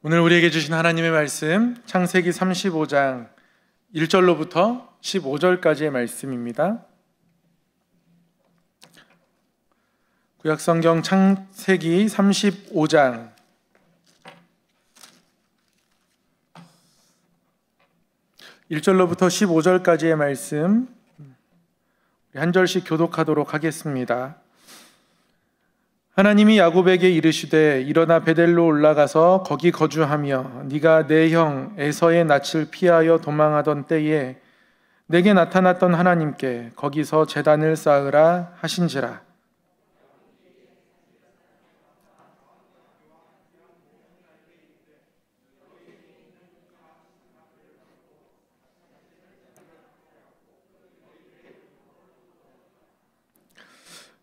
오늘 우리에게 주신 하나님의 말씀 창세기 35장 1절로부터 15절까지의 말씀입니다. 구약성경 창세기 35장 1절로부터 15절까지의 말씀 한 절씩 교독하도록 하겠습니다. 하나님이 야곱에게 이르시되 일어나 베델로 올라가서 거기 거주하며 네가 내 형 에서의 낯을 피하여 도망하던 때에 내게 나타났던 하나님께 거기서 제단을 쌓으라 하신지라.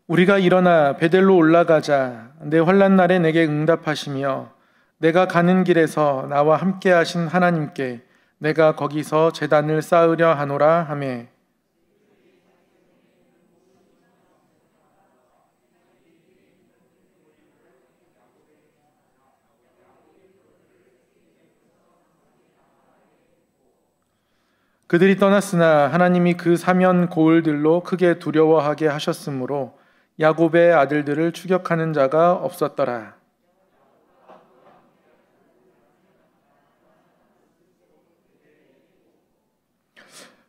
우리가 일어나 베델로 올라가자. 내 환난 날에 내게 응답하시며 내가 가는 길에서 나와 함께 하신 하나님께 내가 거기서 제단을 쌓으려 하노라 하매 그들이 떠났으나 하나님이 그 사면 고을들로 크게 두려워하게 하셨으므로 야곱의 아들들을 추격하는 자가 없었더라.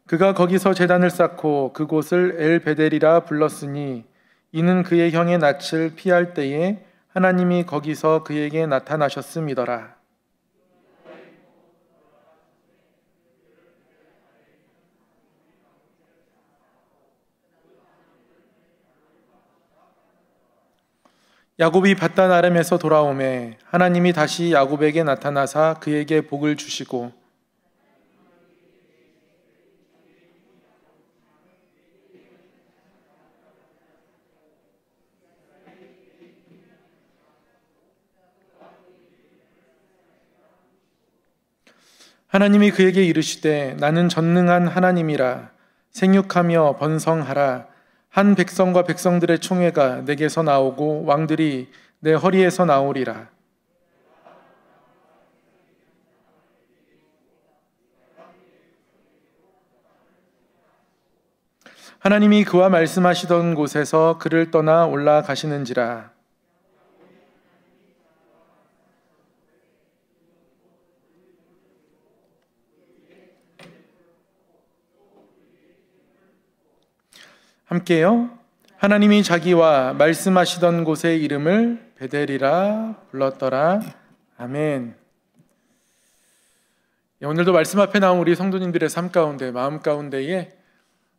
그가 거기서 제단을 쌓고 그곳을 엘베델이라 불렀으니 이는 그의 형의 낯을 피할 때에 하나님이 거기서 그에게 나타나셨음이더라. 야곱이 밧단 아람에서 돌아오매 하나님이 다시 야곱에게 나타나사 그에게 복을 주시고 하나님이 그에게 이르시되 나는 전능한 하나님이라 생육하며 번성하라. 한 백성과 백성들의 총회가 내게서 나오고 왕들이 내 허리에서 나오리라. 하나님이 그와 말씀하시던 곳에서 그를 떠나 올라가시는지라. 함께요. 하나님이 자기와 말씀하시던 곳의 이름을 베델이라 불렀더라. 아멘. 오늘도 말씀 앞에 나온 우리 성도님들의 삶 가운데, 마음 가운데에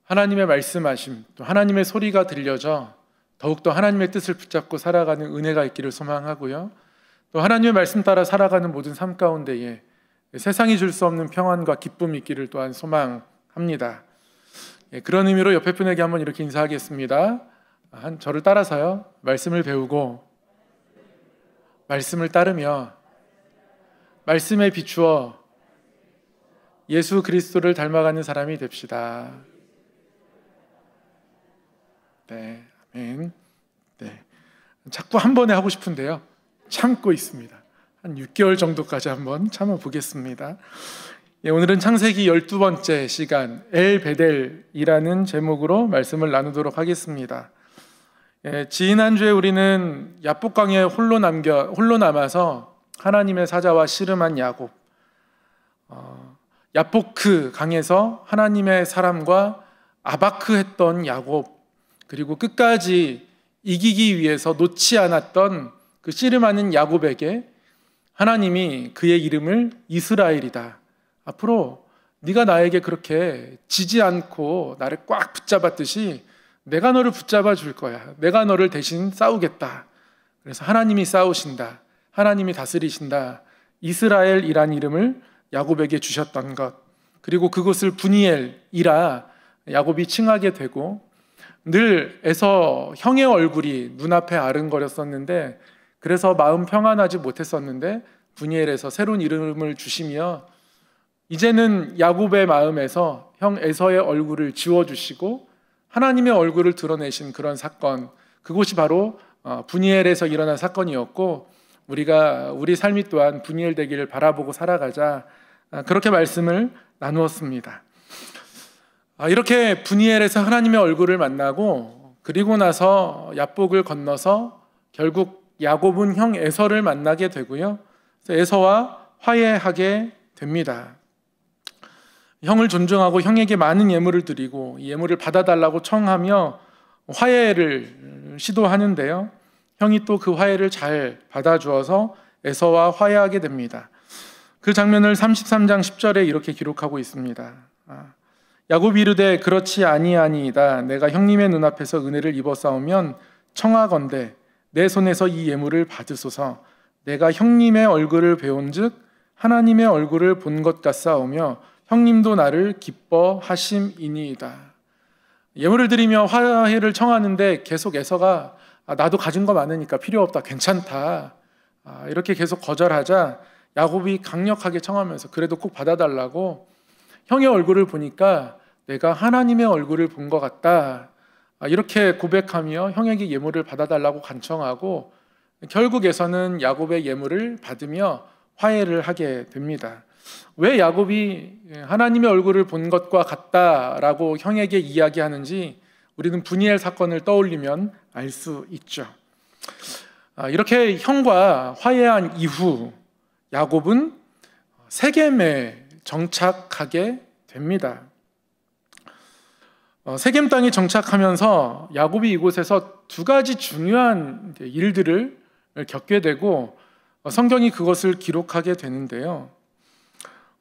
하나님의 말씀하심, 또 하나님의 소리가 들려져 더욱더 하나님의 뜻을 붙잡고 살아가는 은혜가 있기를 소망하고요. 또 하나님의 말씀 따라 살아가는 모든 삶 가운데에 세상이 줄 수 없는 평안과 기쁨이 있기를 또한 소망합니다. 그런 의미로 옆에 분에게 한번 이렇게 인사하겠습니다. 저를 따라서요. 말씀을 배우고 말씀을 따르며 말씀에 비추어 예수 그리스도를 닮아가는 사람이 됩시다. 네, 아멘. 네, 자꾸 한 번에 하고 싶은데요. 참고 있습니다. 한 6개월 정도까지 한번 참아보겠습니다. 오늘은 창세기 12번째 시간 엘베델이라는 제목으로 말씀을 나누도록 하겠습니다. 지난주에 우리는 야복강에 홀로 남아서 하나님의 사자와 씨름한 야곱, 야포크 강에서 하나님의 사람과 아바크했던 야곱, 그리고 끝까지 이기기 위해서 놓지 않았던 그 씨름하는 야곱에게 하나님이 그의 이름을 이스라엘이다. 앞으로 네가 나에게 그렇게 지지 않고 나를 꽉 붙잡았듯이 내가 너를 붙잡아 줄 거야. 내가 너를 대신 싸우겠다. 그래서 하나님이 싸우신다. 하나님이 다스리신다. 이스라엘이란 이름을 야곱에게 주셨던 것. 그리고 그것을 브니엘이라 야곱이 칭하게 되고 늘 에서 형의 얼굴이 눈앞에 아른거렸었는데 그래서 마음 평안하지 못했었는데 브니엘에서 새로운 이름을 주시며 이제는 야곱의 마음에서 형 에서의 얼굴을 지워주시고 하나님의 얼굴을 드러내신 그런 사건, 그것이 바로 브니엘에서 일어난 사건이었고 우리가 우리 삶이 또한 분이엘되기를 바라보고 살아가자, 그렇게 말씀을 나누었습니다. 이렇게 분이엘에서 하나님의 얼굴을 만나고 그리고 나서 야복을 건너서 결국 야곱은 형 에서를 만나게 되고요. 에서와 화해하게 됩니다. 형을 존중하고 형에게 많은 예물을 드리고 이 예물을 받아달라고 청하며 화해를 시도하는데요. 형이 또 그 화해를 잘 받아주어서 에서와 화해하게 됩니다. 그 장면을 33장 10절에 이렇게 기록하고 있습니다. 야곱이 이르되 그렇지 아니하니이다. 내가 형님의 눈앞에서 은혜를 입었사오면 청하건대 내 손에서 이 예물을 받으소서. 내가 형님의 얼굴을 배운즉 하나님의 얼굴을 본 것 같사오며 형님도 나를 기뻐하심이니이다. 예물을 드리며 화해를 청하는데 계속 에서가 나도 가진 거 많으니까 필요 없다, 괜찮다, 이렇게 계속 거절하자 야곱이 강력하게 청하면서 그래도 꼭 받아달라고 형의 얼굴을 보니까 내가 하나님의 얼굴을 본 것 같다, 이렇게 고백하며 형에게 예물을 받아달라고 간청하고 결국에서는 야곱의 예물을 받으며 화해를 하게 됩니다. 왜 야곱이 하나님의 얼굴을 본 것과 같다라고 형에게 이야기하는지 우리는 분이엘 사건을 떠올리면 알 수 있죠. 이렇게 형과 화해한 이후 야곱은 세겜에 정착하게 됩니다. 세겜 땅에 정착하면서 야곱이 이곳에서 두 가지 중요한 일들을 겪게 되고 성경이 그것을 기록하게 되는데요.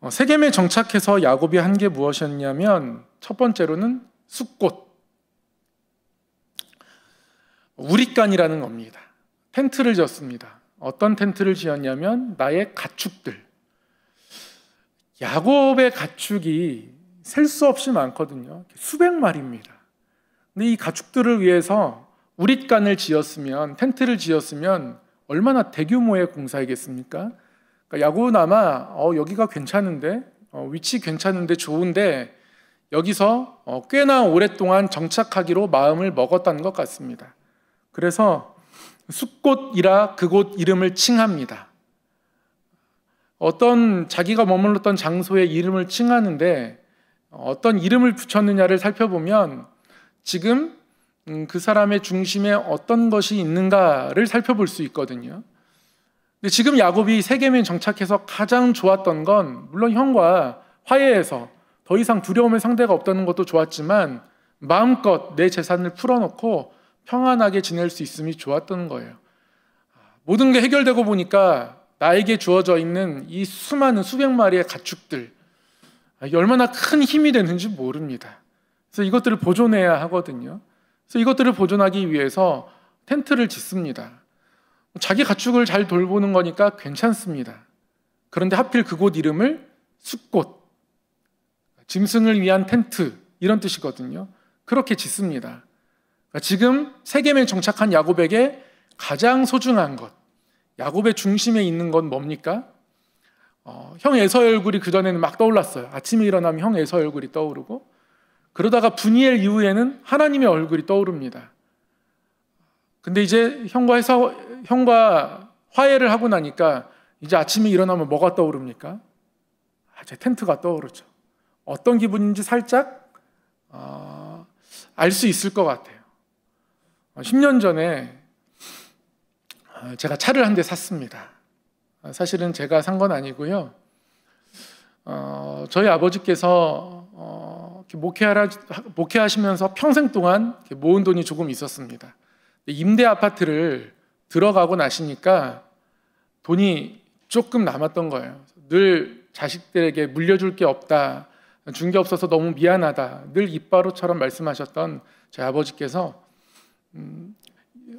세겜에 정착해서 야곱이 한 게 무엇이었냐면 첫 번째로는 숫꽃, 우릿간이라는 겁니다. 텐트를 지었습니다. 어떤 텐트를 지었냐면 나의 가축들. 야곱의 가축이 셀 수 없이 많거든요. 수백 마리입니다. 근데 이 가축들을 위해서 우릿간을 지었으면, 텐트를 지었으면 얼마나 대규모의 공사이겠습니까? 그러니까 야곱은 아마 여기가 괜찮은데, 위치 괜찮은데 좋은데 여기서 꽤나 오랫동안 정착하기로 마음을 먹었다는 것 같습니다. 그래서 숫꽃이라 그곳 이름을 칭합니다. 어떤 자기가 머물렀던 장소의 이름을 칭하는데 어떤 이름을 붙였느냐를 살펴보면 지금 그 사람의 중심에 어떤 것이 있는가를 살펴볼 수 있거든요. 근데 지금 야곱이 세겜에 정착해서 가장 좋았던 건 물론 형과 화해해서 더 이상 두려움의 상대가 없다는 것도 좋았지만 마음껏 내 재산을 풀어놓고 평안하게 지낼 수 있음이 좋았던 거예요. 모든 게 해결되고 보니까 나에게 주어져 있는 이 수많은 수백 마리의 가축들, 얼마나 큰 힘이 되는지 모릅니다. 그래서 이것들을 보존해야 하거든요. 그래서 이것들을 보존하기 위해서 텐트를 짓습니다. 자기 가축을 잘 돌보는 거니까 괜찮습니다. 그런데 하필 그곳 이름을 숫꽃, 짐승을 위한 텐트, 이런 뜻이거든요. 그렇게 짓습니다. 지금 세겜에 정착한 야곱에게 가장 소중한 것, 야곱의 중심에 있는 건 뭡니까? 형 에서의 얼굴이 그전에는 막 떠올랐어요. 아침에 일어나면 형 에서의 얼굴이 떠오르고, 그러다가 분이엘 이후에는 하나님의 얼굴이 떠오릅니다. 근데 이제 형과 화해를 하고 나니까 이제 아침에 일어나면 뭐가 떠오릅니까? 제 텐트가 떠오르죠. 어떤 기분인지 살짝 알 수 있을 것 같아요. 10년 전에 제가 차를 한 대 샀습니다. 사실은 제가 산 건 아니고요. 저희 아버지께서 목회하시면서 평생 동안 모은 돈이 조금 있었습니다. 임대 아파트를 들어가고 나시니까 돈이 조금 남았던 거예요. 늘 자식들에게 물려줄 게 없다, 준 게 없어서 너무 미안하다, 늘 입바로처럼 말씀하셨던 저희 아버지께서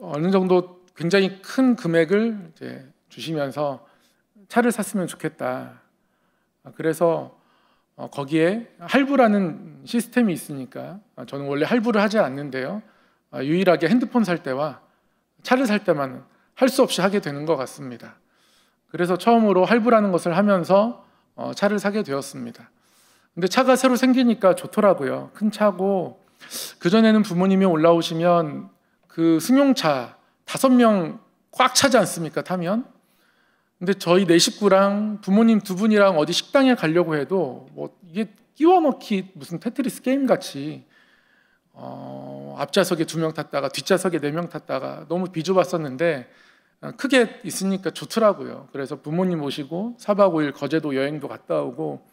어느 정도 굉장히 큰 금액을 이제 주시면서 차를 샀으면 좋겠다. 그래서 거기에 할부라는 시스템이 있으니까 저는 원래 할부를 하지 않는데요. 유일하게 핸드폰 살 때와 차를 살 때만 할 수 없이 하게 되는 것 같습니다. 그래서 처음으로 할부라는 것을 하면서 차를 사게 되었습니다. 근데 차가 새로 생기니까 좋더라고요. 큰 차고, 그전에는 부모님이 올라오시면 그 승용차 5명 꽉 차지 않습니까? 타면. 근데 저희 네 식구랑 부모님 두 분이랑 어디 식당에 가려고 해도 뭐 이게 끼워 넣기 무슨 테트리스 게임 같이 앞좌석에 2명 탔다가 뒷좌석에 4명 탔다가 너무 비좁았었는데 크게 있으니까 좋더라고요. 그래서 부모님 모시고 4박 5일 거제도 여행도 갔다 오고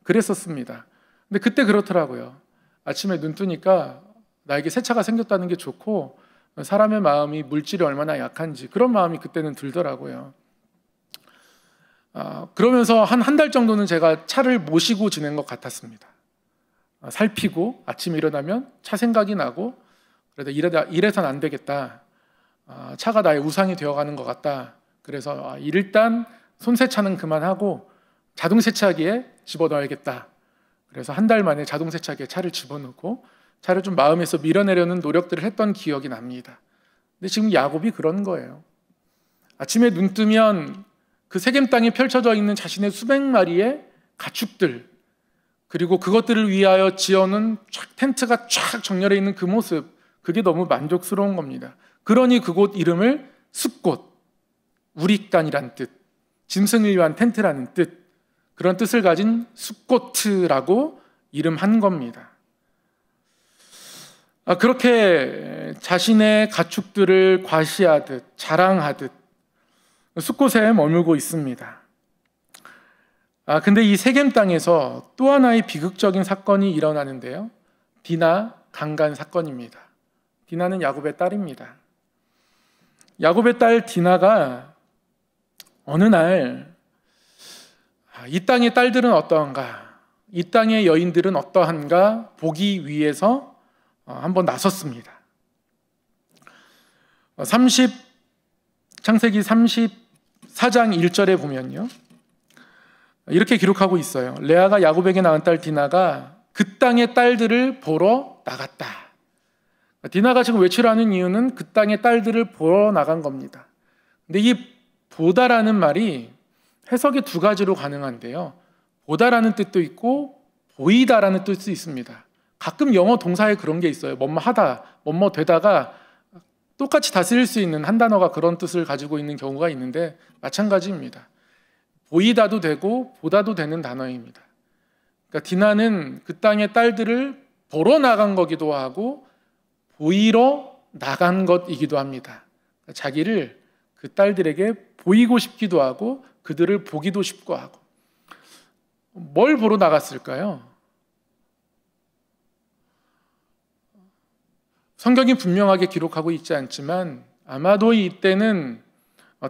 그랬었습니다. 근데 그때 그렇더라고요. 아침에 눈 뜨니까 나에게 새 차가 생겼다는 게 좋고 사람의 마음이 물질이 얼마나 약한지 그런 마음이 그때는 들더라고요. 그러면서 한 달 정도는 제가 차를 모시고 지낸 것 같았습니다. 살피고 아침에 일어나면 차 생각이 나고 그래도 이래선 안 되겠다. 차가 나의 우상이 되어가는 것 같다. 그래서 일단 손세차는 그만하고 자동세차기에 집어넣어야겠다. 그래서 한 달 만에 자동세차기에 차를 집어넣고 차를 좀 마음에서 밀어내려는 노력들을 했던 기억이 납니다. 근데 지금 야곱이 그런 거예요. 아침에 눈 뜨면 그 세겜 땅에 펼쳐져 있는 자신의 수백 마리의 가축들, 그리고 그것들을 위하여 지어놓은 텐트가 쫙 정렬해 있는 그 모습, 그게 너무 만족스러운 겁니다. 그러니 그곳 이름을 숫곳, 우리간이란 뜻, 짐승을 위한 텐트라는 뜻, 그런 뜻을 가진 숫곳트라고 이름한 겁니다. 그렇게 자신의 가축들을 과시하듯 자랑하듯 숫곳에 머물고 있습니다. 근데 이 세겜 땅에서 또 하나의 비극적인 사건이 일어나는데요. 디나 강간 사건입니다. 디나는 야곱의 딸입니다. 야곱의 딸 디나가 어느 날 이 땅의 딸들은 어떠한가, 이 땅의 여인들은 어떠한가 보기 위해서 한번 나섰습니다. 창세기 34장 1절에 보면요, 이렇게 기록하고 있어요. 레아가 야곱에게 낳은 딸 디나가 그 땅의 딸들을 보러 나갔다. 디나가 지금 외출하는 이유는 그 땅의 딸들을 보러 나간 겁니다. 근데 이 보다라는 말이 해석이 두 가지로 가능한데요. 보다라는 뜻도 있고 보이다라는 뜻도 있습니다. 가끔 영어 동사에 그런 게 있어요. 뭐뭐 하다, 뭐뭐 되다가 똑같이 다 쓰일 수 있는 한 단어가 그런 뜻을 가지고 있는 경우가 있는데 마찬가지입니다. 보이다도 되고 보다도 되는 단어입니다. 그러니까 디나는 그 땅의 딸들을 보러 나간 거기도 하고 보이러 나간 것이기도 합니다. 그러니까 자기를 그 딸들에게 보이고 싶기도 하고 그들을 보기도 싶고 하고. 뭘 보러 나갔을까요? 성경이 분명하게 기록하고 있지 않지만 아마도 이때는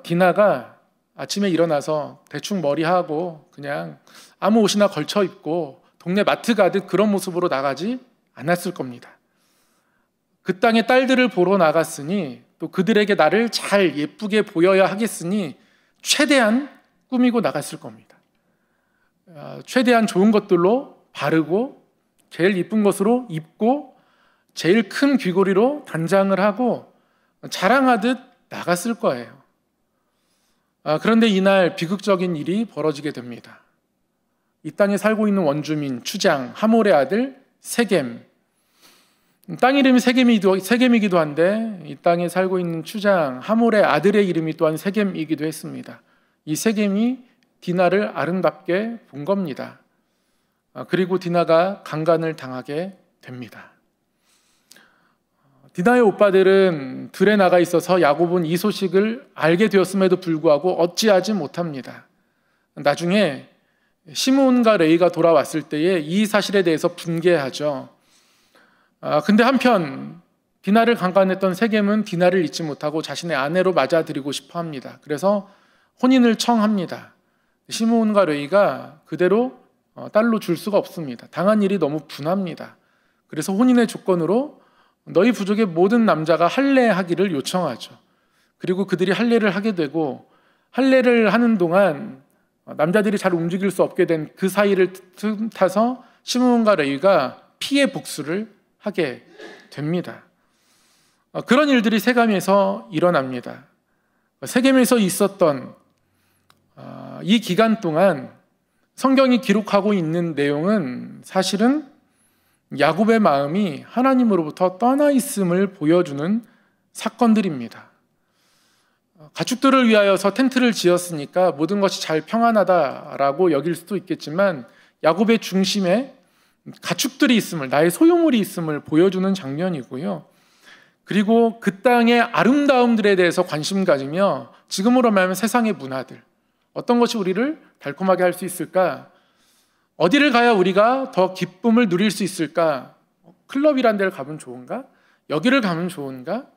디나가 아침에 일어나서 대충 머리하고 그냥 아무 옷이나 걸쳐 입고 동네 마트 가듯 그런 모습으로 나가지 않았을 겁니다. 그 땅의 딸들을 보러 나갔으니 또 그들에게 나를 잘 예쁘게 보여야 하겠으니 최대한 꾸미고 나갔을 겁니다. 최대한 좋은 것들로 바르고 제일 이쁜 것으로 입고 제일 큰 귀걸이로 단장을 하고 자랑하듯 나갔을 거예요. 그런데 이날 비극적인 일이 벌어지게 됩니다. 이 땅에 살고 있는 원주민 추장 하몰의 아들 세겜, 땅 이름이 세겜이기도 한데 이 땅에 살고 있는 추장 하몰의 아들의 이름이 또한 세겜이기도 했습니다. 이 세겜이 디나를 아름답게 본 겁니다. 그리고 디나가 강간을 당하게 됩니다. 디나의 오빠들은 들에 나가 있어서 야곱은 이 소식을 알게 되었음에도 불구하고 어찌하지 못합니다. 나중에 시므온과 레위가 돌아왔을 때에 이 사실에 대해서 분개하죠. 근데 한편 디나를 강간했던 세겜은 디나를 잊지 못하고 자신의 아내로 맞아들이고 싶어 합니다. 그래서 혼인을 청합니다. 시므온과 레위가 그대로 딸로 줄 수가 없습니다. 당한 일이 너무 분합니다. 그래서 혼인의 조건으로 너희 부족의 모든 남자가 할례하기를 요청하죠. 그리고 그들이 할례를 하게 되고 할례를 하는 동안 남자들이 잘 움직일 수 없게 된 그 사이를 틈타서 시므온과 레위가 피해 복수를 하게 됩니다. 그런 일들이 세겜에서 일어납니다. 세겜에서 있었던 이 기간 동안 성경이 기록하고 있는 내용은 사실은 야곱의 마음이 하나님으로부터 떠나 있음을 보여주는 사건들입니다. 가축들을 위하여서 텐트를 지었으니까 모든 것이 잘 평안하다라고 여길 수도 있겠지만 야곱의 중심에 가축들이 있음을, 나의 소유물이 있음을 보여주는 장면이고요. 그리고 그 땅의 아름다움들에 대해서 관심 가지며 지금으로 말하면 세상의 문화들, 어떤 것이 우리를 달콤하게 할 수 있을까? 어디를 가야 우리가 더 기쁨을 누릴 수 있을까? 클럽이란 데를 가면 좋은가? 여기를 가면 좋은가?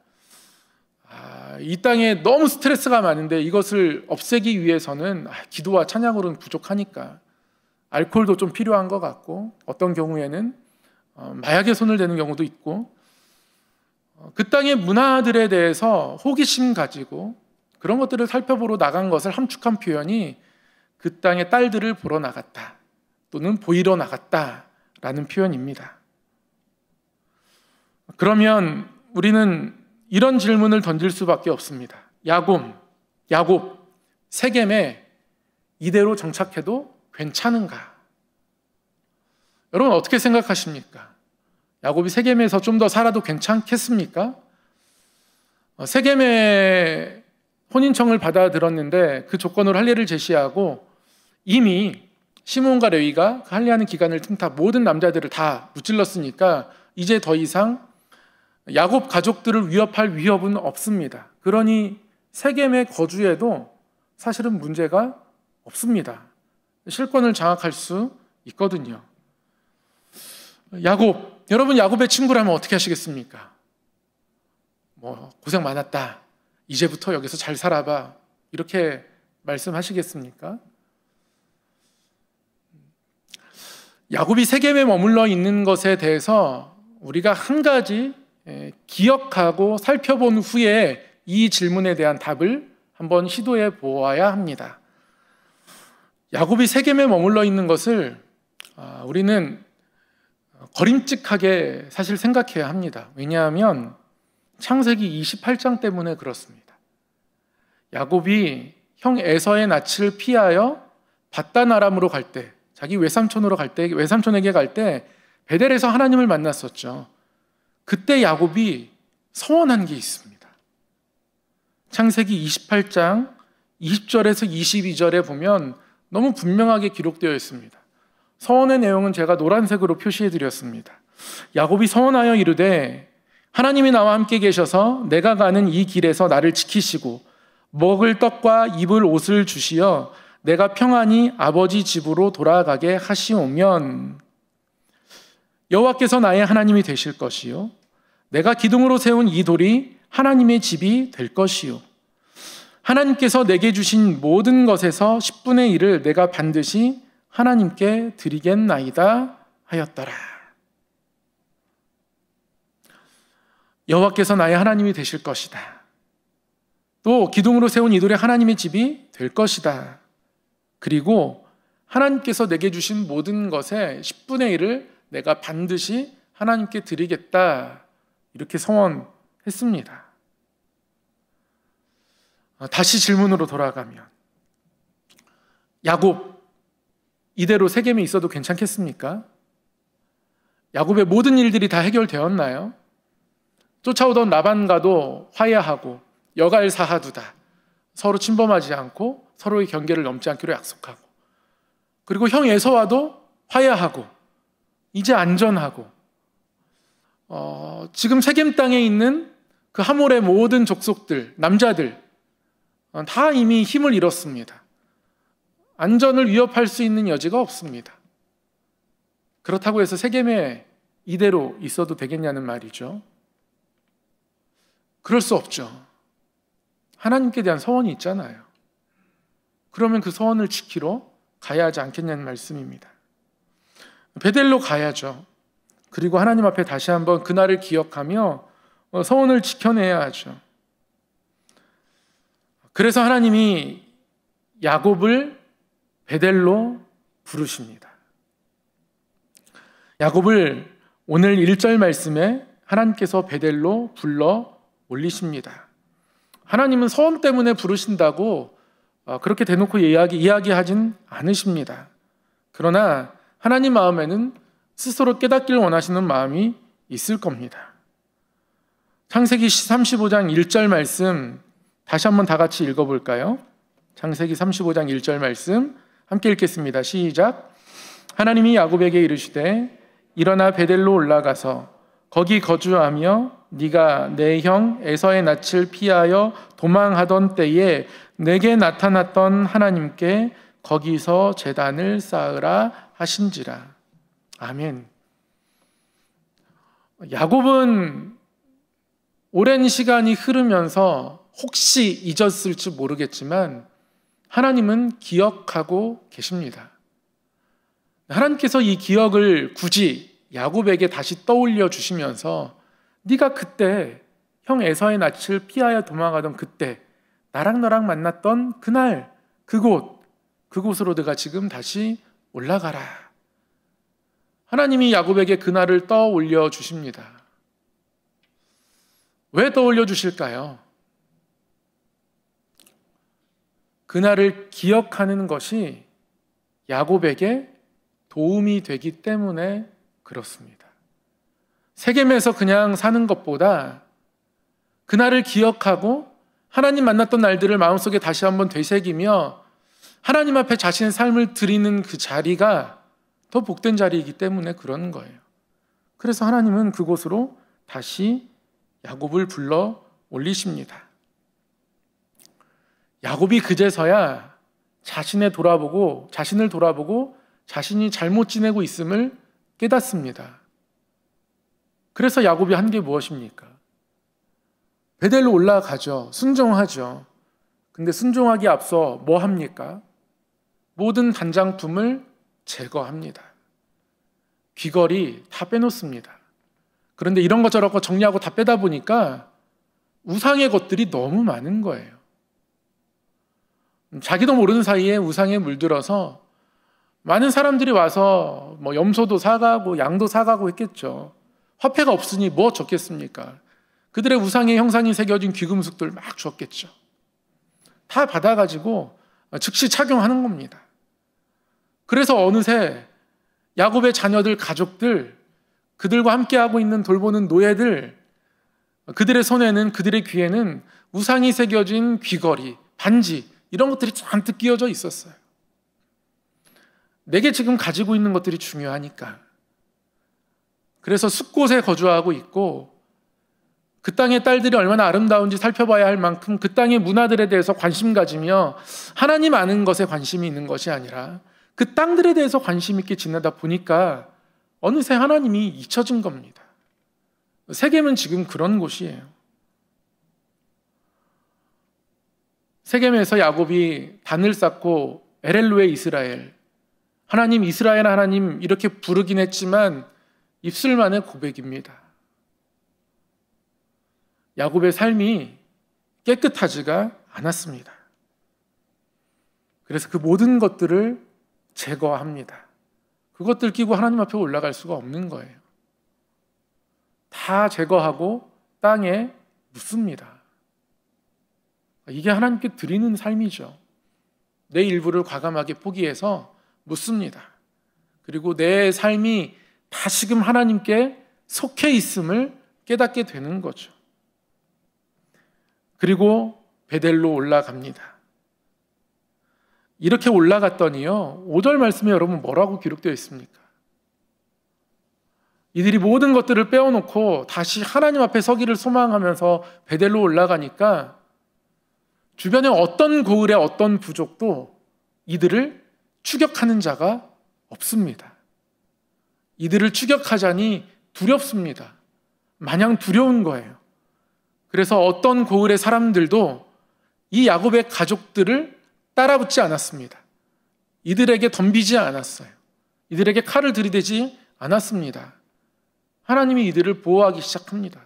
이 땅에 너무 스트레스가 많은데 이것을 없애기 위해서는 기도와 찬양으로는 부족하니까 알코올도 좀 필요한 것 같고, 어떤 경우에는 마약에 손을 대는 경우도 있고, 그 땅의 문화들에 대해서 호기심 가지고 그런 것들을 살펴보러 나간 것을 함축한 표현이 그 땅의 딸들을 보러 나갔다 또는 보이러 나갔다라는 표현입니다. 그러면 우리는 이런 질문을 던질 수밖에 없습니다. 야곱, 세겜에 이대로 정착해도 괜찮은가? 여러분 어떻게 생각하십니까? 야곱이 세겜에서 좀 더 살아도 괜찮겠습니까? 세겜의 혼인청을 받아들었는데 그 조건으로 할례를 제시하고 이미 시몬과 레위가 그 할례하는 기간을 틈타 모든 남자들을 다 무찔렀으니까 이제 더 이상 야곱 가족들을 위협할 위협은 없습니다. 그러니 세겜의 거주에도 사실은 문제가 없습니다. 실권을 장악할 수 있거든요. 여러분 야곱의 친구라면 어떻게 하시겠습니까? 고생 많았다, 이제부터 여기서 잘 살아봐, 이렇게 말씀하시겠습니까? 야곱이 세겜에 머물러 있는 것에 대해서 우리가 한 가지 기억하고 살펴본 후에 이 질문에 대한 답을 한번 시도해 보아야 합니다. 야곱이 세겜에 머물러 있는 것을 우리는 거림직하게 사실 생각해야 합니다. 왜냐하면 창세기 28장 때문에 그렇습니다. 야곱이 형 에서의 낯을 피하여 밧단 아람으로 갈 때, 자기 외삼촌에게 갈 때 베델에서 하나님을 만났었죠. 그때 야곱이 서원한 게 있습니다. 창세기 28장 20절에서 22절에 보면 너무 분명하게 기록되어 있습니다. 서원의 내용은 제가 노란색으로 표시해 드렸습니다. 야곱이 서원하여 이르되 하나님이 나와 함께 계셔서 내가 가는 이 길에서 나를 지키시고 먹을 떡과 입을 옷을 주시어 내가 평안히 아버지 집으로 돌아가게 하시오면 여호와께서 나의 하나님이 되실 것이요 내가 기둥으로 세운 이 돌이 하나님의 집이 될 것이요 하나님께서 내게 주신 모든 것에서 10분의 1을 내가 반드시 하나님께 드리겠나이다 하였더라. 여호와께서 나의 하나님이 되실 것이다. 또 기둥으로 세운 이 돌이 하나님의 집이 될 것이다. 그리고 하나님께서 내게 주신 모든 것의 10분의 1을 내가 반드시 하나님께 드리겠다. 이렇게 서원했습니다. 다시 질문으로 돌아가면 야곱, 이대로 세겜에 있어도 괜찮겠습니까? 야곱의 모든 일들이 다 해결되었나요? 쫓아오던 라반과도 화해하고 여갈 사하두다, 서로 침범하지 않고 서로의 경계를 넘지 않기로 약속하고, 그리고 형 에서와도 화해하고 이제 안전하고, 지금 세겜 땅에 있는 그 하몰의 모든 족속들, 남자들 다 이미 힘을 잃었습니다. 안전을 위협할 수 있는 여지가 없습니다. 그렇다고 해서 세겜에 이대로 있어도 되겠냐는 말이죠. 그럴 수 없죠. 하나님께 대한 서원이 있잖아요. 그러면 그 서원을 지키러 가야 하지 않겠냐는 말씀입니다. 베델로 가야죠. 그리고 하나님 앞에 다시 한번 그날을 기억하며 서원을 지켜내야 하죠. 그래서 하나님이 야곱을 베델로 부르십니다. 야곱을 오늘 1절 말씀에 하나님께서 베델로 불러 올리십니다. 하나님은 서원 때문에 부르신다고 그렇게 대놓고 이야기하진 않으십니다. 그러나 하나님 마음에는 스스로 깨닫기를 원하시는 마음이 있을 겁니다. 창세기 35장 1절 말씀 다시 한번 다 같이 읽어볼까요? 창세기 35장 1절 말씀 함께 읽겠습니다. 시작. 하나님이 야곱에게 이르시되 일어나 베델로 올라가서 거기 거주하며 네가 내 형 에서의 낯을 피하여 도망하던 때에 내게 나타났던 하나님께 거기서 제단을 쌓으라 하신지라. 아멘. 야곱은 오랜 시간이 흐르면서 혹시 잊었을지 모르겠지만 하나님은 기억하고 계십니다. 하나님께서 이 기억을 굳이 야곱에게 다시 떠올려 주시면서 네가 그때 형 에서의 낯을 피하여 도망가던 그때 나랑 너랑 만났던 그날 그곳으로 네가 지금 다시 올라가라. 하나님이 야곱에게 그날을 떠올려 주십니다. 왜 떠올려 주실까요? 그날을 기억하는 것이 야곱에게 도움이 되기 때문에 그렇습니다. 세겜에서 그냥 사는 것보다 그날을 기억하고 하나님 만났던 날들을 마음속에 다시 한번 되새기며 하나님 앞에 자신의 삶을 드리는 그 자리가 더 복된 자리이기 때문에 그런 거예요. 그래서 하나님은 그곳으로 다시 야곱을 불러 올리십니다. 야곱이 그제서야 자신을 돌아보고 자신이 잘못 지내고 있음을 깨닫습니다. 그래서 야곱이 한 게 무엇입니까? 베델로 올라가죠. 순종하죠. 근데 순종하기 앞서 뭐 합니까? 모든 단장품을 제거합니다. 귀걸이 다 빼놓습니다. 그런데 이런 거 저런 거 정리하고 다 빼다 보니까 우상의 것들이 너무 많은 거예요. 자기도 모르는 사이에 우상에 물들어서 많은 사람들이 와서 뭐 염소도 사가고 양도 사가고 했겠죠. 화폐가 없으니 뭐 줬겠습니까? 그들의 우상의 형상이 새겨진 귀금속들 막 줬겠죠. 다 받아가지고 즉시 착용하는 겁니다. 그래서 어느새 야곱의 자녀들, 가족들, 그들과 함께하고 있는 돌보는 노예들, 그들의 손에는, 그들의 귀에는 우상이 새겨진 귀걸이, 반지 이런 것들이 잔뜩 끼워져 있었어요. 내게 지금 가지고 있는 것들이 중요하니까. 그래서 숲곳에 거주하고 있고 그 땅의 딸들이 얼마나 아름다운지 살펴봐야 할 만큼 그 땅의 문화들에 대해서 관심 가지며 하나님 아는 것에 관심이 있는 것이 아니라 그 땅들에 대해서 관심 있게 지내다 보니까 어느새 하나님이 잊혀진 겁니다. 세겜은 지금 그런 곳이에요. 세겜에서 야곱이 단을 쌓고 엘엘로의 이스라엘, 하나님 이스라엘 하나님 이렇게 부르긴 했지만 입술만의 고백입니다. 야곱의 삶이 깨끗하지가 않았습니다. 그래서 그 모든 것들을 제거합니다. 그것들 끼고 하나님 앞에 올라갈 수가 없는 거예요. 다 제거하고 땅에 묻습니다. 이게 하나님께 드리는 삶이죠. 내 일부를 과감하게 포기해서 묻습니다. 그리고 내 삶이 다시금 하나님께 속해 있음을 깨닫게 되는 거죠. 그리고 베델로 올라갑니다. 이렇게 올라갔더니요, 5절 말씀에 여러분 뭐라고 기록되어 있습니까? 이들이 모든 것들을 빼어놓고 다시 하나님 앞에 서기를 소망하면서 베델로 올라가니까 주변에 어떤 고을의 어떤 부족도 이들을 추격하는 자가 없습니다. 이들을 추격하자니 두렵습니다. 마냥 두려운 거예요. 그래서 어떤 고을의 사람들도 이 야곱의 가족들을 따라붙지 않았습니다. 이들에게 덤비지 않았어요. 이들에게 칼을 들이대지 않았습니다. 하나님이 이들을 보호하기 시작합니다.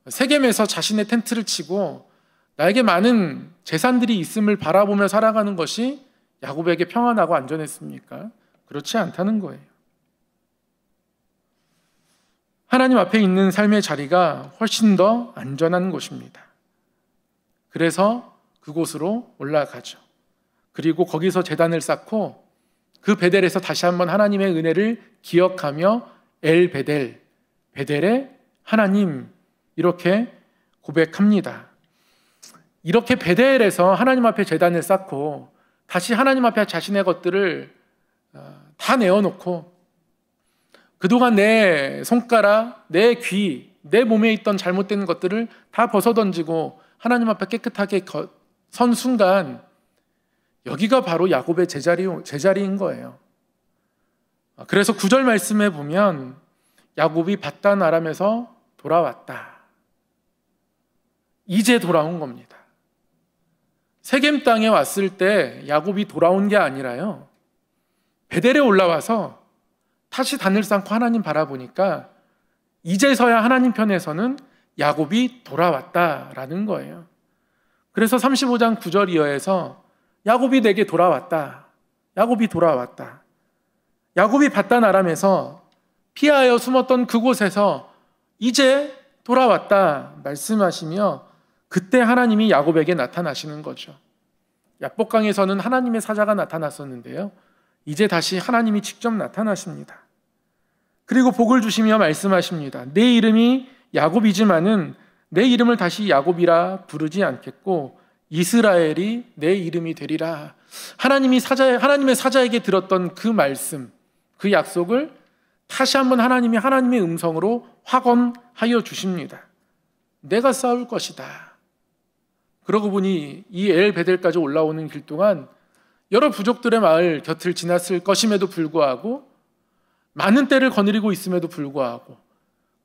세겜에서 자신의 텐트를 치고 나에게 많은 재산들이 있음을 바라보며 살아가는 것이 야곱에게 평안하고 안전했습니까? 그렇지 않다는 거예요. 하나님 앞에 있는 삶의 자리가 훨씬 더 안전한 곳입니다. 그래서 그곳으로 올라가죠. 그리고 거기서 제단을 쌓고 그 베델에서 다시 한번 하나님의 은혜를 기억하며 엘 베델, 베델의 하나님 이렇게 고백합니다. 이렇게 베델에서 하나님 앞에 제단을 쌓고 다시 하나님 앞에 자신의 것들을 다 내어놓고 그동안 내 손가락, 내 귀, 내 몸에 있던 잘못된 것들을 다 벗어던지고 하나님 앞에 깨끗하게 선 순간 여기가 바로 야곱의 제자리인 거예요. 그래서 9절 말씀에 보면 야곱이 밧단 아람에서 돌아왔다. 이제 돌아온 겁니다. 세겜 땅에 왔을 때 야곱이 돌아온 게 아니라요, 베델에 올라와서 다시 단을 쌓고 하나님 바라보니까 이제서야 하나님 편에서는 야곱이 돌아왔다라는 거예요. 그래서 35장 9절 이하에서 야곱이 내게 돌아왔다. 야곱이 돌아왔다. 야곱이 밧단 아람에서 피하여 숨었던 그곳에서 이제 돌아왔다 말씀하시며 그때 하나님이 야곱에게 나타나시는 거죠. 야복강에서는 하나님의 사자가 나타났었는데요, 이제 다시 하나님이 직접 나타나십니다. 그리고 복을 주시며 말씀하십니다. 내 이름이 야곱이지만은 내 이름을 다시 야곱이라 부르지 않겠고 이스라엘이 내 이름이 되리라. 하나님의 사자에게 들었던 그 말씀, 그 약속을 다시 한번 하나님의 음성으로 확언하여 주십니다. 내가 싸울 것이다. 그러고 보니 이 엘베델까지 올라오는 길 동안 여러 부족들의 마을 곁을 지났을 것임에도 불구하고 많은 때를 거느리고 있음에도 불구하고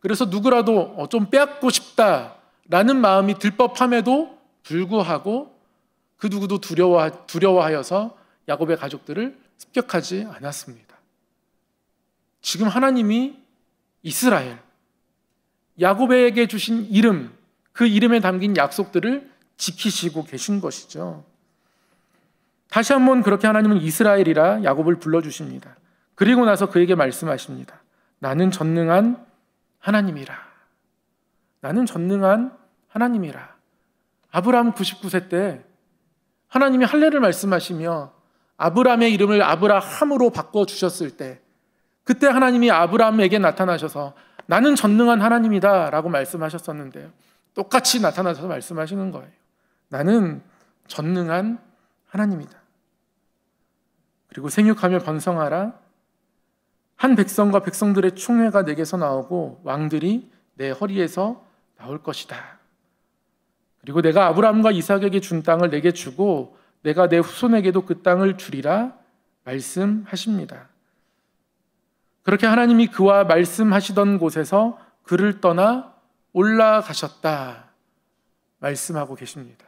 그래서 누구라도 좀 빼앗고 싶다라는 마음이 들 법함에도 불구하고 그 누구도 두려워하여서 야곱의 가족들을 습격하지 않았습니다. 지금 하나님이 이스라엘, 야곱에게 주신 이름, 그 이름에 담긴 약속들을 지키시고 계신 것이죠. 다시 한번 그렇게 하나님은 이스라엘이라 야곱을 불러주십니다. 그리고 나서 그에게 말씀하십니다. 나는 전능한 하나님이라. 나는 전능한 하나님이라. 아브라함 99세 때 하나님이 할례를 말씀하시며 아브라함의 이름을 아브라함으로 바꿔주셨을 때 그때 하나님이 아브라함에게 나타나셔서 나는 전능한 하나님이다 라고 말씀하셨었는데요, 똑같이 나타나셔서 말씀하시는 거예요. 나는 전능한 하나님이다. 그리고 생육하며 번성하라. 한 백성과 백성들의 총회가 내게서 나오고 왕들이 내 허리에서 나올 것이다. 그리고 내가 아브라함과 이삭에게 준 땅을 내게 주고 내가 내 후손에게도 그 땅을 주리라 말씀하십니다. 그렇게 하나님이 그와 말씀하시던 곳에서 그를 떠나 올라가셨다 말씀하고 계십니다.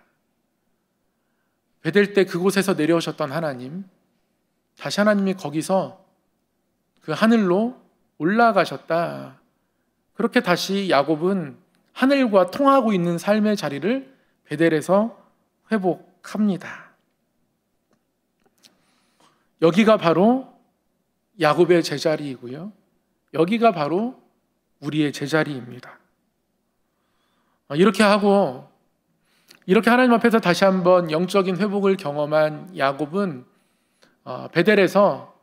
베델 때 그곳에서 내려오셨던 하나님, 다시 하나님이 거기서 그 하늘로 올라가셨다. 그렇게 다시 야곱은 하늘과 통하고 있는 삶의 자리를 베델에서 회복합니다. 여기가 바로 야곱의 제자리이고요, 여기가 바로 우리의 제자리입니다. 이렇게 하고 이렇게 하나님 앞에서 다시 한번 영적인 회복을 경험한 야곱은 베델에서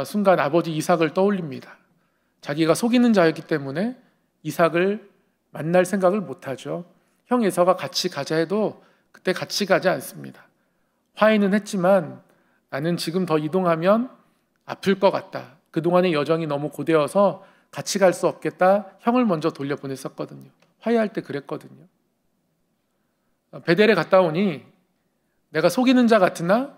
순간 아버지 이삭을 떠올립니다. 자기가 속이는 자였기 때문에 이삭을 만날 생각을 못하죠. 형 에서가 같이 가자 해도 그때 같이 가지 않습니다. 화해는 했지만 나는 지금 더 이동하면 아플 것 같다. 그동안의 여정이 너무 고되어서 같이 갈 수 없겠다. 형을 먼저 돌려보냈었거든요. 화해할 때 그랬거든요. 베델에 갔다 오니 내가 속이는 자 같으나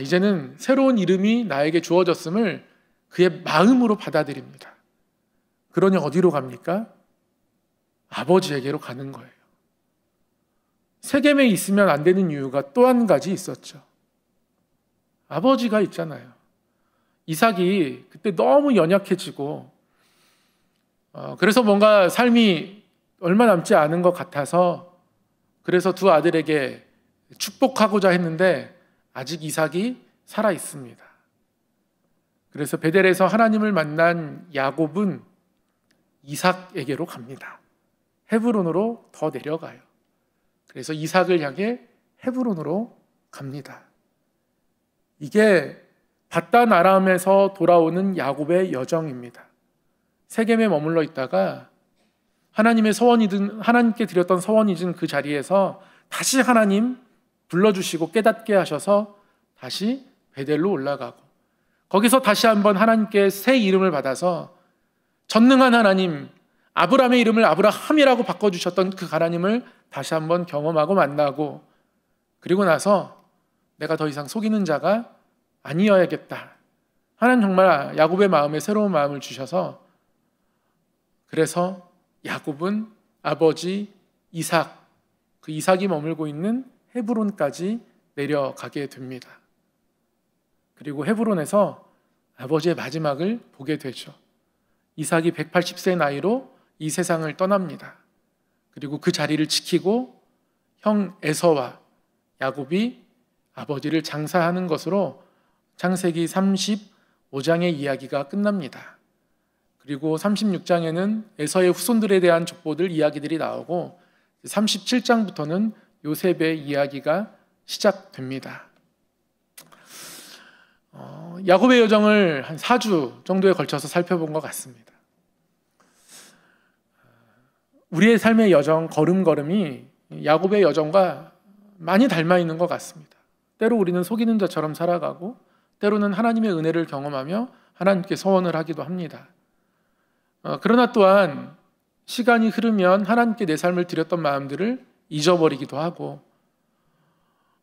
이제는 새로운 이름이 나에게 주어졌음을 그의 마음으로 받아들입니다. 그러니 어디로 갑니까? 아버지에게로 가는 거예요. 세겜에 있으면 안 되는 이유가 또 한 가지 있었죠. 아버지가 있잖아요. 이삭이 그때 너무 연약해지고 그래서 뭔가 삶이 얼마 남지 않은 것 같아서 그래서 두 아들에게 축복하고자 했는데 아직 이삭이 살아 있습니다. 그래서 베델에서 하나님을 만난 야곱은 이삭에게로 갑니다. 헤브론으로 더 내려가요. 그래서 이삭을 향해 헤브론으로 갑니다. 이게 밧단 아람에서 돌아오는 야곱의 여정입니다. 세겜에 머물러 있다가 하나님께 드렸던 서원이든 그 자리에서 다시 하나님 불러주시고 깨닫게 하셔서 다시 베델로 올라가고, 거기서 다시 한번 하나님께 새 이름을 받아서 전능한 하나님, 아브라함의 이름을 아브라함이라고 바꿔주셨던 그 하나님을 다시 한번 경험하고 만나고, 그리고 나서 내가 더 이상 속이는 자가 아니어야겠다. 하나님 정말 야곱의 마음에 새로운 마음을 주셔서, 그래서 야곱은 아버지 이삭, 그 이삭이 머물고 있는 헤브론까지 내려가게 됩니다. 그리고 헤브론에서 아버지의 마지막을 보게 되죠. 이삭이 180세 나이로 이 세상을 떠납니다. 그리고 그 자리를 지키고 형 에서와 야곱이 아버지를 장사하는 것으로 창세기 35장의 이야기가 끝납니다. 그리고 36장에는 에서의 후손들에 대한 족보들 이야기들이 나오고 37장부터는 요셉의 이야기가 시작됩니다. 야곱의 여정을 한 4주 정도에 걸쳐서 살펴본 것 같습니다. 우리의 삶의 여정, 걸음걸음이 야곱의 여정과 많이 닮아 있는 것 같습니다. 때로 우리는 속이는 자처럼 살아가고, 때로는 하나님의 은혜를 경험하며 하나님께 서원을 하기도 합니다. 그러나 또한 시간이 흐르면 하나님께 내 삶을 드렸던 마음들을 잊어버리기도 하고,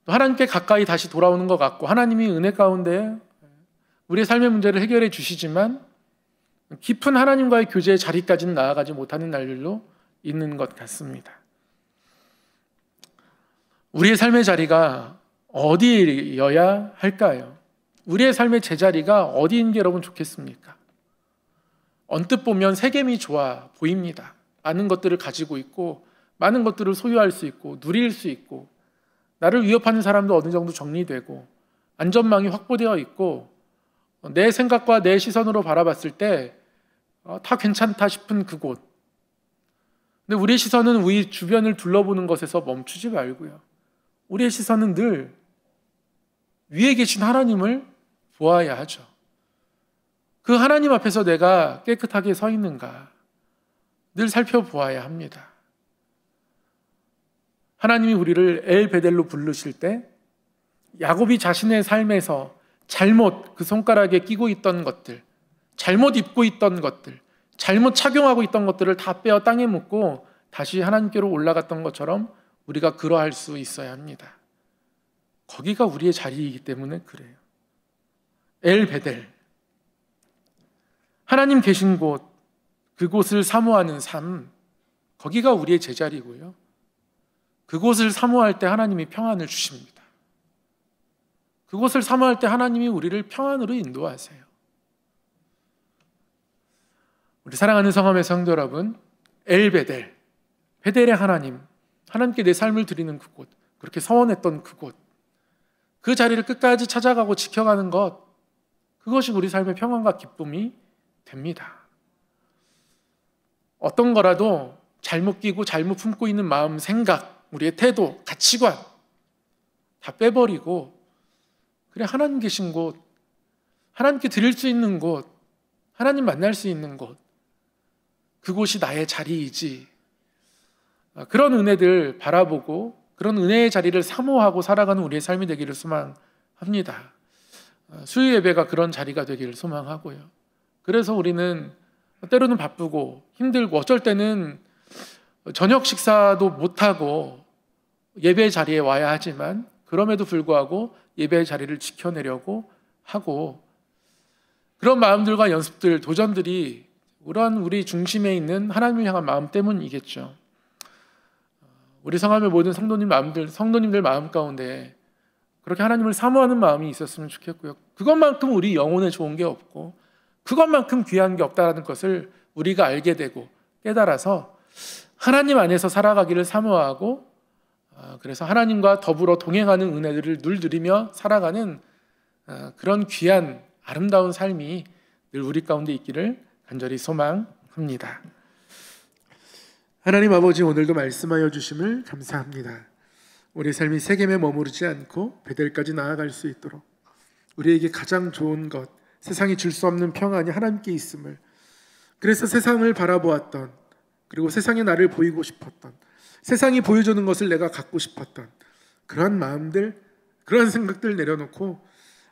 또 하나님께 가까이 다시 돌아오는 것 같고, 하나님이 은혜 가운데 우리의 삶의 문제를 해결해 주시지만 깊은 하나님과의 교제의 자리까지는 나아가지 못하는 날들도 있는 것 같습니다. 우리의 삶의 자리가 어디여야 할까요? 우리의 삶의 제자리가 어디인 게 여러분 좋겠습니까? 언뜻 보면 세겜이 좋아 보입니다. 많은 것들을 가지고 있고, 많은 것들을 소유할 수 있고, 누릴 수 있고, 나를 위협하는 사람도 어느 정도 정리되고, 안전망이 확보되어 있고, 내 생각과 내 시선으로 바라봤을 때 다 괜찮다 싶은 그곳. 근데 우리의 시선은 우리 주변을 둘러보는 것에서 멈추지 말고요, 우리의 시선은 늘 위에 계신 하나님을 보아야 하죠. 그 하나님 앞에서 내가 깨끗하게 서 있는가 늘 살펴보아야 합니다. 하나님이 우리를 엘 베델로 부르실 때 야곱이 자신의 삶에서 잘못 그 손가락에 끼고 있던 것들, 잘못 입고 있던 것들, 잘못 착용하고 있던 것들을 다 빼어 땅에 묻고 다시 하나님께로 올라갔던 것처럼 우리가 그러할 수 있어야 합니다. 거기가 우리의 자리이기 때문에 그래요. 엘 베델, 하나님 계신 곳, 그곳을 사모하는 삶, 거기가 우리의 제자리고요, 그곳을 사모할 때 하나님이 평안을 주십니다. 그곳을 사모할 때 하나님이 우리를 평안으로 인도하세요. 우리 사랑하는 성함의 성도 여러분, 엘 베델, 베델의 하나님, 하나님께 내 삶을 드리는 그곳, 그렇게 서원했던 그곳, 그 자리를 끝까지 찾아가고 지켜가는 것, 그것이 우리 삶의 평안과 기쁨이 됩니다. 어떤 거라도 잘못 끼고 잘못 품고 있는 마음, 생각, 우리의 태도, 가치관 다 빼버리고, 그래, 하나님 계신 곳, 하나님께 드릴 수 있는 곳, 하나님 만날 수 있는 곳, 그곳이 나의 자리이지, 그런 은혜들 바라보고 그런 은혜의 자리를 사모하고 살아가는 우리의 삶이 되기를 소망합니다. 수요 예배가 그런 자리가 되기를 소망하고요. 그래서 우리는 때로는 바쁘고 힘들고, 어쩔 때는 저녁 식사도 못하고 예배 자리에 와야 하지만, 그럼에도 불구하고 예배의 자리를 지켜내려고 하고, 그런 마음들과 연습들, 도전들이 그런 우리 중심에 있는 하나님을 향한 마음 때문이겠죠. 우리 성함의 모든 성도님들 마음 가운데 그렇게 하나님을 사모하는 마음이 있었으면 좋겠고요, 그것만큼 우리 영혼에 좋은 게 없고 그것만큼 귀한 게 없다는 것을 우리가 알게 되고 깨달아서 하나님 안에서 살아가기를 사모하고, 그래서 하나님과 더불어 동행하는 은혜들을 늘 누리며 살아가는 그런 귀한 아름다운 삶이 늘 우리 가운데 있기를 간절히 소망합니다. 하나님 아버지, 오늘도 말씀하여 주심을 감사합니다. 우리의 삶이 세겜에 머무르지 않고 베델까지 나아갈 수 있도록 우리에게 가장 좋은 것, 세상이 줄 수 없는 평안이 하나님께 있음을, 그래서 세상을 바라보았던, 그리고 세상에 나를 보이고 싶었던, 세상이 보여주는 것을 내가 갖고 싶었던 그런 마음들, 그런 생각들 내려놓고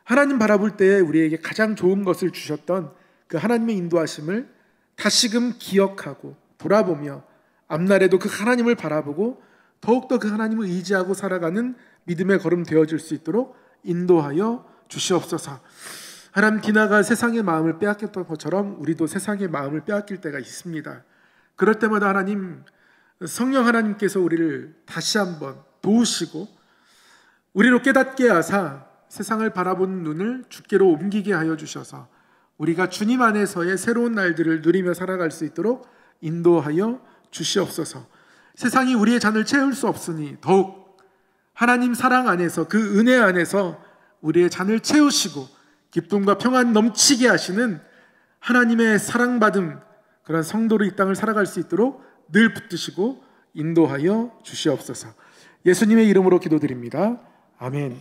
하나님 바라볼 때에 우리에게 가장 좋은 것을 주셨던 그 하나님의 인도하심을 다시금 기억하고 돌아보며 앞날에도 그 하나님을 바라보고 더욱더 그 하나님을 의지하고 살아가는 믿음의 걸음 되어질 수 있도록 인도하여 주시옵소서. 하나님, 디나가 세상의 마음을 빼앗겼던 것처럼 우리도 세상의 마음을 빼앗길 때가 있습니다. 그럴 때마다 하나님, 성령 하나님께서 우리를 다시 한번 도우시고 우리로 깨닫게 하사 세상을 바라보는 눈을 주께로 옮기게 하여 주셔서 우리가 주님 안에서의 새로운 날들을 누리며 살아갈 수 있도록 인도하여 주시옵소서. 세상이 우리의 잔을 채울 수 없으니 더욱 하나님 사랑 안에서, 그 은혜 안에서 우리의 잔을 채우시고 기쁨과 평안 넘치게 하시는 하나님의 사랑받은 그런 성도로 이 땅을 살아갈 수 있도록 늘 붙드시고 인도하여 주시옵소서. 예수님의 이름으로 기도드립니다. 아멘.